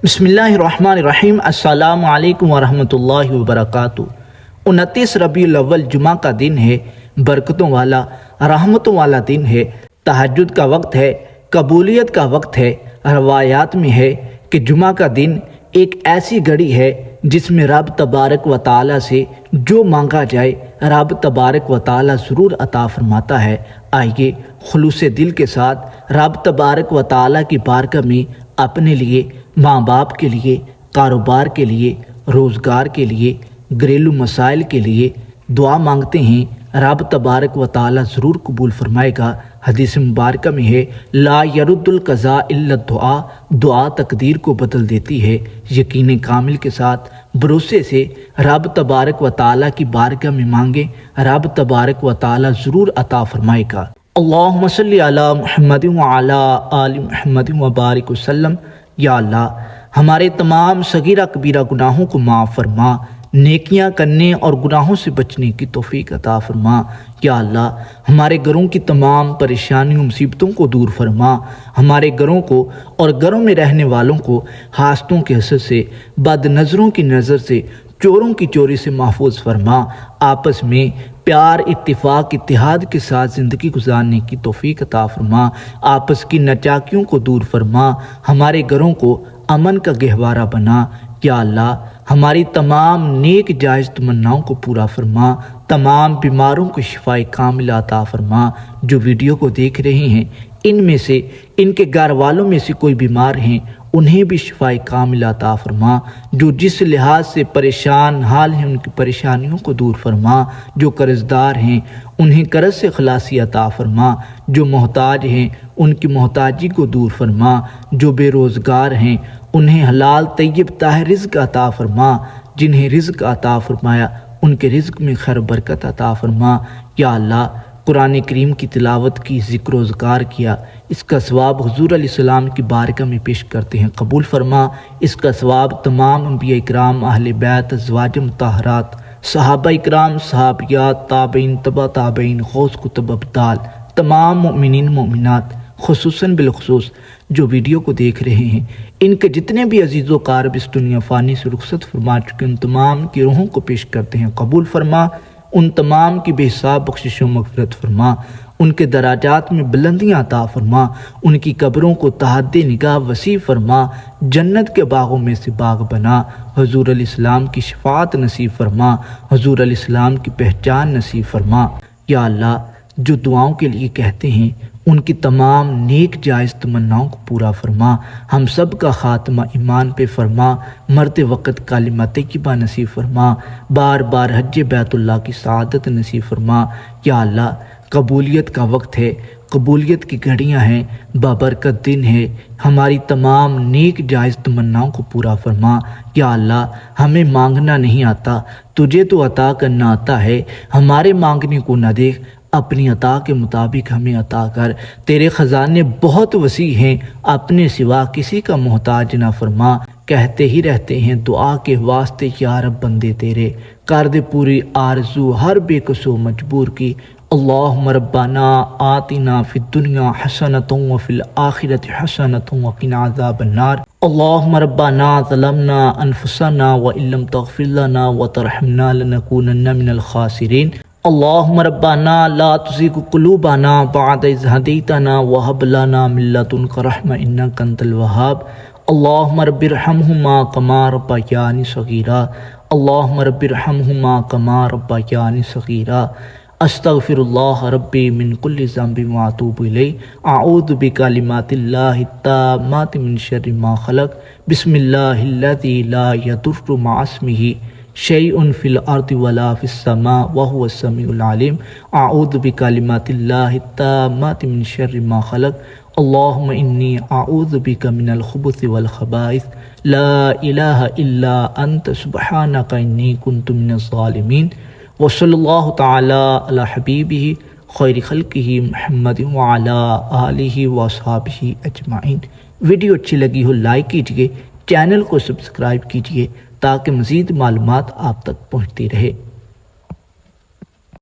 بسم اللہ الرحمن الرحیم۔ السلام علیکم ورحمۃ اللہ وبرکاتہ۔ 29 ربیع الاول جمعہ کا دن ہے، برکتوں والا رحمتوں والا دن ہے، تہجد کا وقت ہے، قبولیت کا وقت ہے۔ روایات میں ہے کہ جمعہ کا دن ایک ایسی گھڑی ہے جس میں رب تبارک و تعالیٰ سے جو مانگا جائے رب تبارک و تعالیٰ ضرور عطا فرماتا ہے۔ آئیے خلوص دل کے ساتھ رب تبارک و تعالیٰ کی بارگاہ میں اپنے لیے، ماں باپ کے لیے، کاروبار کے لیے، روزگار کے لیے، گھریلو مسائل کے لیے دعا مانگتے ہیں۔ رب تبارک و تعالیٰ ضرور قبول فرمائے گا۔ حدیث مبارکہ میں ہے لا يرد القضاء الا الدعاء، دعا تقدیر کو بدل دیتی ہے۔ یقین کامل کے ساتھ بھروسے سے رب تبارک و تعالیٰ کی بارگاہ میں مانگیں، رب تبارک و تعالیٰ ضرور عطا فرمائے گا۔ اللہم صلی علی محمد وعلی آل محمد وبارک وسلم۔ یا اللہ ہمارے تمام صغیرہ کبیرہ گناہوں کو معاف فرما، نیکیاں کرنے اور گناہوں سے بچنے کی توفیق عطا فرما۔ یا اللہ ہمارے گھروں کی تمام پریشانیوں مصیبتوں کو دور فرما، ہمارے گھروں کو اور گھروں میں رہنے والوں کو حاسدوں کے حسد سے، بد نظروں کی نظر سے، چوروں کی چوری سے محفوظ فرما۔ آپس میں پیار، اتفاق، اتحاد کے ساتھ زندگی گزارنے کی توفیق عطا فرما، آپس کی ناچاکیوں کو دور فرما، ہمارے گھروں کو امن کا گہوارہ بنا۔ یا اللہ ہماری تمام نیک جائز تمناؤں کو پورا فرما، تمام بیماروں کو شفائے کاملہ عطا فرما۔ جو ویڈیو کو دیکھ رہے ہیں ان میں سے ان کے گھر والوں میں سے کوئی بیمار ہیں، انہیں بھی شفائے کاملہ عطا فرما۔ جو جس لحاظ سے پریشان حال ہیں ان کی پریشانیوں کو دور فرما۔ جو قرض دار ہیں انہیں قرض سے خلاصی عطا فرما۔ جو محتاج ہیں ان کی محتاجی کو دور فرما۔ جو بے روزگار ہیں انہیں حلال طیب طاہر رزق عطا فرما۔ جنہیں رزق عطا فرمایا ان کے رزق میں خیر برکت عطا فرما۔ یا اللہ قرآن کریم کی تلاوت کی، ذکر و اذکار کیا، اس کا ثواب حضور علیہ السلام کی بارگاہ میں پیش کرتے ہیں، قبول فرما۔ اس کا ثواب تمام انبیاء اکرام، اہل بیت، ازواج مطہرات، صحابہ اکرام، صحابیات، تابعین، تبع تابعین، غوث کتب ابدال، تمام مؤمنین مومنات، خصوصاً بالخصوص جو ویڈیو کو دیکھ رہے ہیں ان کے جتنے بھی عزیز و قارب اس دنیا فانی سے رخصت فرما چکے ان تمام کی روحوں کو پیش کرتے ہیں، قبول فرما۔ ان تمام کی بے حساب بخشش و مغفرت فرما، ان کے دراجات میں بلندیاں عطا فرما، ان کی قبروں کو تحت نگاہ وسیع فرما، جنت کے باغوں میں سے باغ بنا، حضور علیہ السلام کی شفاعت نصیب فرما، حضور علیہ السلام کی پہچان نصیب فرما۔ یا اللہ جو دعاؤں کے لیے کہتے ہیں ان کی تمام نیک جائز تمناؤں کو پورا فرما، ہم سب کا خاتمہ ایمان پہ فرما، مرتے وقت کلمہ طیبہ نصیب فرما، بار بار حج بیت اللہ کی سعادت نصیب فرما۔ یا اللہ قبولیت کا وقت ہے، قبولیت کی گھڑیاں ہیں، بابرکت دن ہے، ہماری تمام نیک جائز تمناؤں کو پورا فرما۔ یا اللہ ہمیں مانگنا نہیں آتا، تجھے تو عطا کرنا آتا ہے، ہمارے مانگنے کو نہ دیکھ، اپنی عطا کے مطابق ہمیں عطا کر۔ تیرے خزانے بہت وسیع ہیں، اپنے سوا کسی کا محتاج نہ فرما۔ کہتے ہی رہتے ہیں دعا کے واسطے یا رب بندے تیرے، کر دے پوری آرزو ہر بے کسو مجبور کی۔ اللہم ربنا آتنا فی الدنیا حسنۃ وفی الآخرۃ حسنۃ وقنا عذاب النار۔ اللہم ربنا ظلمنا انفسنا وان لم تغفر لنا وترحمنا لنکونن من الخاسرین۔ اللہم ربنا لا تزغ قلوبنا بعد اذ ہدیتنا وہب لنا من لدنک رحمۃ انک انت الوہاب۔ اللہم رب ارحمہما کما ربیانی صغیرا۔ اللہم رب ارحمہما کما ربیانی صغیرا۔ استغفر اللہ ربی من کل ذنب واتوب الیہ۔ اعوذ بکلمات اللہ التامات من شر ما خلق۔ بسم اللہ الذی لا یضر مع اسمہ شیء فی الارض ولا فی السماء وهو السمیع العلیم۔ اعوذ بکلمات اللہ التامات من شر ما خلق۔ اللہم انی اعوذ بک من الخبث والخبائث، لا الہ الا انت سبحانک انی کنت من الظالمین۔ وصلی اللہ تعالی علی حبیبہ خیر خلقہ محمد وعلی آلہ وصحبہ اجمعین۔ ویڈیو اچھی لگی ہو لائک کیجئے، چینل کو سبسکرائب کیجئے تاکہ مزید معلومات آپ تک پہنچتی رہے۔